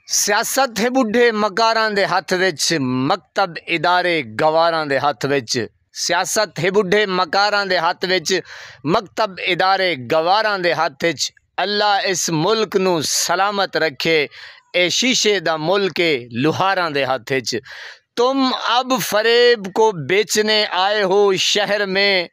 सियासत है बुढ़े मकारां दे हथ विच, मकतब इदारे गवारां दे हथ विच। सियासत है बुढ़े मकारां दे हथ विच, मकतब इदारे गवारां दे हथ विच। अल्लाह इस मुल्क नू सलामत रखे, ए शीशे दा मुल्क लुहारां दे हथ विच। तुम अब फरेब को बेचने आए हो शहर में,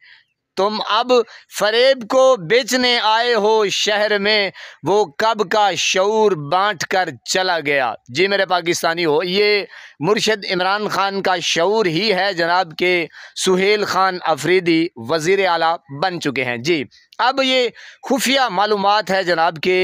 तुम अब फरेब को बेचने आए हो शहर में, वो कब का शऊर बांट कर चला गया। जी मेरे पाकिस्तानी हो, ये मुर्शिद इमरान खान का शऊर ही है जनाब के सुहेल खान अफरीदी वज़ीर आला बन चुके हैं। जी अब ये खुफिया मालूमात है जनाब के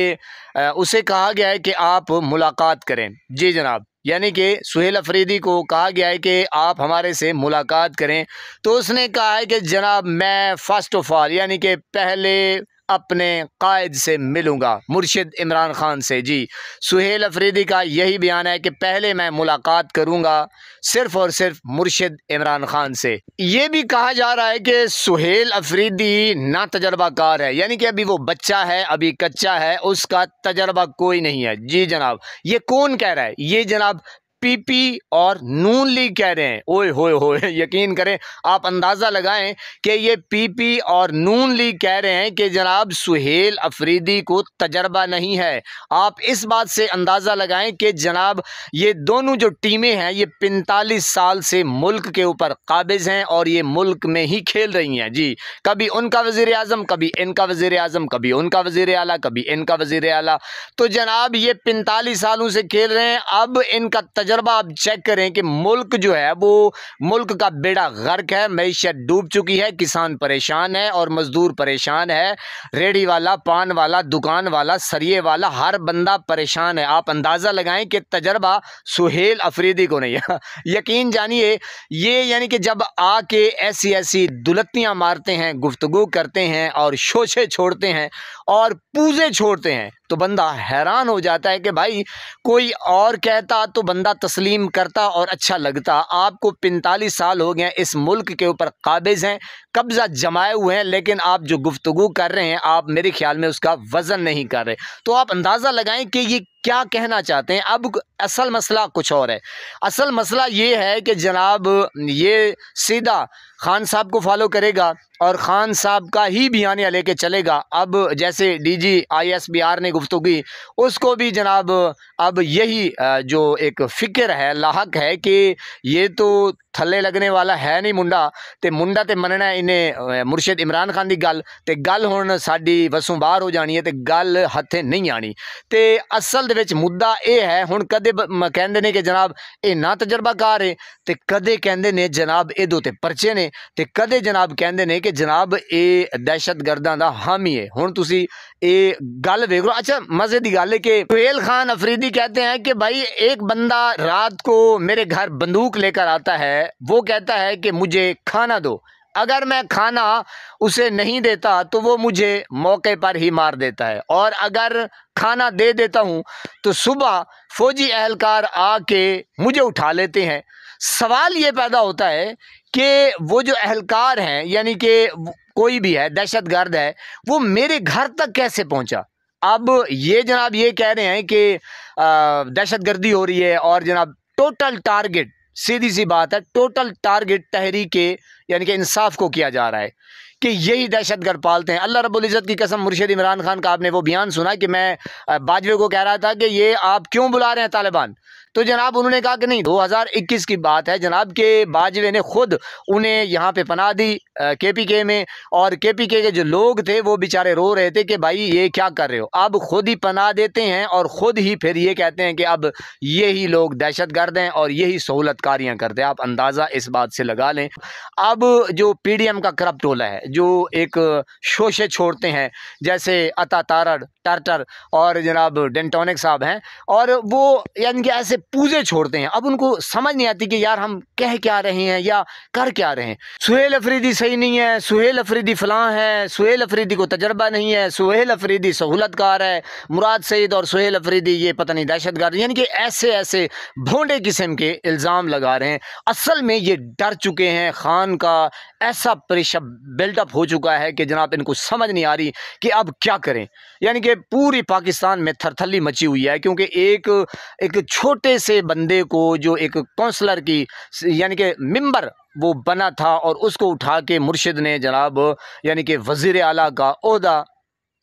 उसे कहा गया है कि आप मुलाकात करें। जी जनाब, यानी कि सुहेल अफरीदी को कहा गया है कि आप हमारे से मुलाकात करें, तो उसने कहा है कि जनाब मैं फ़र्स्ट ऑफ ऑल यानी कि पहले अपने कायद से मिलूँगा, मुर्शिद इमरान खान से। जी सुहेल अफरीदी का यही बयान है कि पहले मैं मुलाकात करूँगा सिर्फ़ और सिर्फ मुर्शिद इमरान खान से। ये भी कहा जा रहा है कि सुहेल अफरीदी ना तजर्बाकार है, यानी कि अभी वो बच्चा है, अभी कच्चा है, उसका तजर्बा कोई नहीं है। जी जनाब, ये कौन कह रहा है? ये जनाब पीपी और नून लीग कह रहे हैं। ओए होए होए, यकीन करें, आप अंदाज़ा लगाएं कि ये पीपी और नून लीग कह रहे हैं कि जनाब सुहेल अफरीदी को तजर्बा नहीं है। आप इस बात से अंदाज़ा लगाएं कि जनाब ये दोनों जो टीमें हैं ये 45 साल से मुल्क के ऊपर काबिज़ हैं और ये मुल्क में ही खेल रही हैं। जी कभी उनका वज़ीर आज़म, कभी इनका वज़ीर आज़म, कभी उनका वज़ीर आला, कभी इनका वज़ीर आला। तो जनाब ये 45 सालों से खेल रहे हैं। अब इनका तजर्बा आप चेक करें कि मुल्क जो है वो मुल्क का बेड़ा गर्क है, मईशत डूब चुकी है, किसान परेशान है और मजदूर परेशान है, रेडी वाला, पान वाला, दुकान वाला, सरिये वाला, हर बंदा परेशान है। आप अंदाज़ा लगाएं कि तजर्बा सुहेल अफरीदी को नहीं है। यकीन जानिए, ये यानी कि जब आके ऐसी ऐसी दुलत्तियाँ मारते हैं, गुफ्तगू करते हैं और शोशे छोड़ते हैं और पूजे छोड़ते हैं, तो बंदा हैरान हो जाता है कि भाई कोई और कहता तो बंदा तस्लीम करता और अच्छा लगता। आपको 45 साल हो गए हैं, इस मुल्क के ऊपर काबिज़ हैं, कब्ज़ा जमाए हुए हैं, लेकिन आप जो गुफ्तगू कर रहे हैं आप मेरे ख्याल में उसका वज़न नहीं कर रहे। तो आप अंदाज़ा लगाएं कि ये क्या कहना चाहते हैं। अब असल मसला कुछ और है। असल मसला ये है कि जनाब ये सीधा खान साहब को फॉलो करेगा और ख़ान साहब का ही बयानिया लेके चलेगा। अब जैसे डीजी ISBR ने गुफ्तगू की, उसको भी जनाब अब यही जो एक फ़िक्र है, लाहक है कि ये तो थल्ले लगने वाला है नहीं मुंडा, ते मुंडा ते मनना इन्हें मुर्शिद इमरान खान की गल, ते गल हुण साडी वसों बाहर हो जानी है, ते गल हथे नहीं आनी। ते असल दे विच मुद्दा यह है, हुण कदे कहंदे ने कि जनाब ये ना तजर्बाकार है, ते कदे कहंदे ने जनाब इहदे ते परचे ने, ते कदे जनाब कहंदे ने कि जनाब ये दहशतगर्दां दा हामी है। हुण तुसी ये गल वेख लो। अच्छा मज़े की गल है कि सुहेल खान अफरीदी कहते हैं कि भाई एक बंदा रात को मेरे घर बंदूक लेकर आता है, वो कहता है कि मुझे खाना दो, अगर मैं खाना उसे नहीं देता तो वो मुझे मौके पर ही मार देता है, और अगर खाना दे देता हूँ तो सुबह फौजी एहलकार आके मुझे उठा लेते हैं। सवाल ये पैदा होता है कि वो जो एहलकार हैं, यानी कि कोई भी है, दहशतगर्द है, वो मेरे घर तक कैसे पहुंचा। अब ये जनाब ये कह रहे हैं कि दहशतगर्दी हो रही है और जनाब टोटल टारगेट, सीधी सी बात है, टोटल टारगेट तहरीक यानी कि इंसाफ को किया जा रहा है कि यही दहशतगर्द पालते हैं। अल्लाह रब्बुल इज़्ज़त की कसम, मुर्शिद इमरान खान का आपने वो बयान सुना कि मैं बाजवे को कह रहा था कि ये आप क्यों बुला रहे हैं तालिबान, तो जनाब उन्होंने कहा कि नहीं, 2021 की बात है जनाब के बाजवे ने खुद उन्हें यहाँ पे पनाह दी KPK में, और KPK के जो लोग थे वो बेचारे रो रहे थे कि भाई ये क्या कर रहे हो। अब खुद ही पनाह देते हैं और ख़ुद ही फिर ये कहते हैं कि अब यही लोग दहशतगर्द हैं और यही सहूलतकारियाँ करते हैं। आप अंदाज़ा इस बात से लगा लें। अब जो PDM का करप्ट टोला है, जो एक शोशे छोड़ते हैं, जैसे अता तारड़, टर्टर और जनाब डेंटोनिक साहब हैं, और वो यानी कि ऐसे पूजे छोड़ते हैं। अब उनको समझ नहीं आती कि यार हम कह क्या रहे हैं या कर क्या रहे हैं। सुहेल अफरीदी सही नहीं है, सुहेल अफरीदी फलां है, सुहेल अफरीदी को तजर्बा नहीं है, सुहेल अफरीदी सहूलतकार है, मुराद सईद और सुहेल अफरीदी ये पता नहीं दहशतगर्द, यानी कि ऐसे ऐसे भोंडे किस्म के इल्ज़ाम लगा रहे हैं। असल में ये डर चुके हैं, खान का ऐसा प्रेशर बिल्डअप हो चुका है कि जनाब इनको समझ नहीं आ रही कि अब क्या करें। यानी कि पूरी पाकिस्तान में थरथली मची हुई है, क्योंकि एक छोटे से बंदे को जो एक काउंसलर की यानी कि मेंबर वो बना था और उसको उठा के मुर्शिद ने जनाब यानी कि वज़ीर आला का ओहदा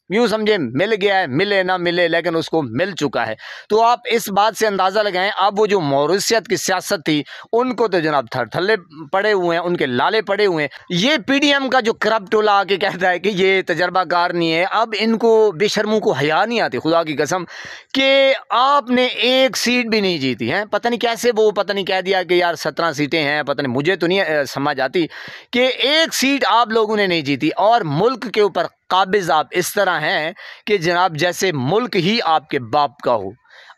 यूँ समझे मिल गया है, मिले ना मिले लेकिन उसको मिल चुका है। तो आप इस बात से अंदाज़ा लगाएं, अब वो जो मौरूसियत की सियासत थी उनको तो जनाब थरथल्ले पड़े हुए हैं, उनके लाले पड़े हुए हैं। ये पीडीएम का जो करप्ट टोला आके कहता है कि ये तजर्बाकार नहीं है, अब इनको बेशर्मों को हया नहीं आती खुदा की कसम कि आपने एक सीट भी नहीं जीती है। पता नहीं कैसे वो पता नहीं कह दिया कि यार 17 सीटें हैं, पता नहीं, मुझे तो नहीं समझ आती कि एक सीट आप लोगों ने नहीं जीती और मुल्क के ऊपर काबिज आप इस तरह हैं कि जनाब जैसे मुल्क ही आपके बाप का हो।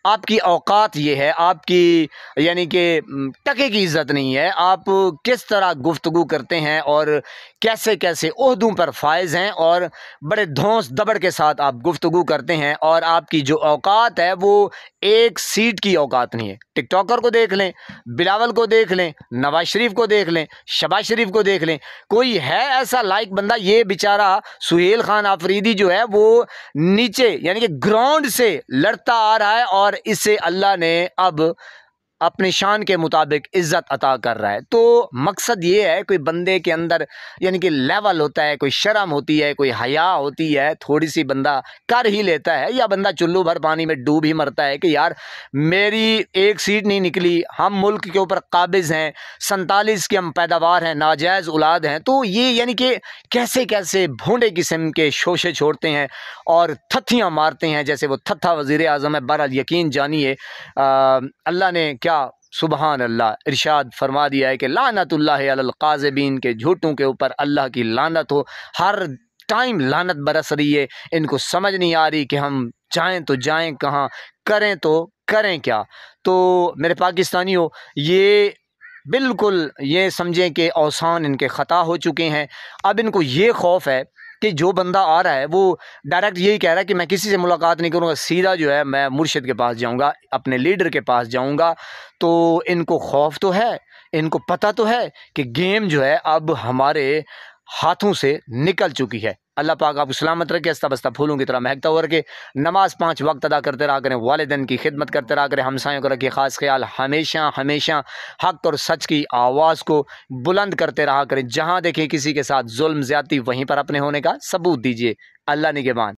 आपकी औकात ये है, आपकी यानी कि टके की इज़्ज़त नहीं है। आप किस तरह गुफ्तगू करते हैं और कैसे कैसे ओहदों पर फायज़ हैं और बड़े धौंस दबड़ के साथ आप गुफ्तगू करते हैं, और आपकी जो औकात है वो एक सीट की औकात नहीं है। टिकटॉकर को देख लें, बिलावल को देख लें, नवाज शरीफ को देख लें, शहबाज शरीफ को देख लें, कोई है ऐसा लाइक बंदा? ये बेचारा सुहेल खान आफरीदी जो है वो नीचे यानी कि ग्राउंड से लड़ता आ रहा है और इसे अल्लाह ने अब अपनी शान के मुताबिक इज़्ज़त अता कर रहा है। तो मकसद ये है, कोई बंदे के अंदर यानी कि लेवल होता है, कोई शर्म होती है, कोई हया होती है, थोड़ी सी बंदा कर ही लेता है, या बंदा चुल्लू भर पानी में डूब ही मरता है कि यार मेरी एक सीट नहीं निकली, हम मुल्क के ऊपर काबिज़ हैं, 47 की हम पैदावार हैं, नाजायज़ औलाद हैं। तो ये यानी कि कैसे कैसे भोंडे किस्म के शोशे छोड़ते हैं और थत्थियाँ मारते हैं, जैसे वो थत्था वज़ीर आज़म है। बहरहाल यकीन जानिए अल्लाह ने क्या सुबहान अल्लाह इरशाद फरमा दिया है कि लानतुल्लाहि अलल काज़िबीन, के झूठों के ऊपर अल्लाह की लानत हो। हर टाइम लानत बरस रही है, इनको समझ नहीं आ रही कि हम जाएं तो जाएं कहाँ, करें तो करें क्या। तो मेरे पाकिस्तानियों, ये बिल्कुल ये समझें कि औसान इनके ख़ता हो चुके हैं। अब इनको ये खौफ है कि जो बंदा आ रहा है वो डायरेक्ट यही कह रहा है कि मैं किसी से मुलाकात नहीं करूँगा, सीधा जो है मैं मुर्शिद के पास जाऊँगा, अपने लीडर के पास जाऊँगा। तो इनको खौफ तो है, इनको पता तो है कि गेम जो है अब हमारे हाथों से निकल चुकी है। अल्लाह पाक आपको सलामत रखे, अस्ता बस्ता फूलों की तरह महकता हुआ रखे। नमाज 5 वक्त अदा करते रहा करें, वालिदैन की खिदमत करते रहा करें, हमसायों को रखिए ख़ास ख्याल, हमेशा हमेशा हक़ और सच की आवाज़ को बुलंद करते रहा करें। जहाँ देखें किसी के साथ जुल्म ज़्यादती, वहीं पर अपने होने का सबूत दीजिए। अल्लाह निगहबान।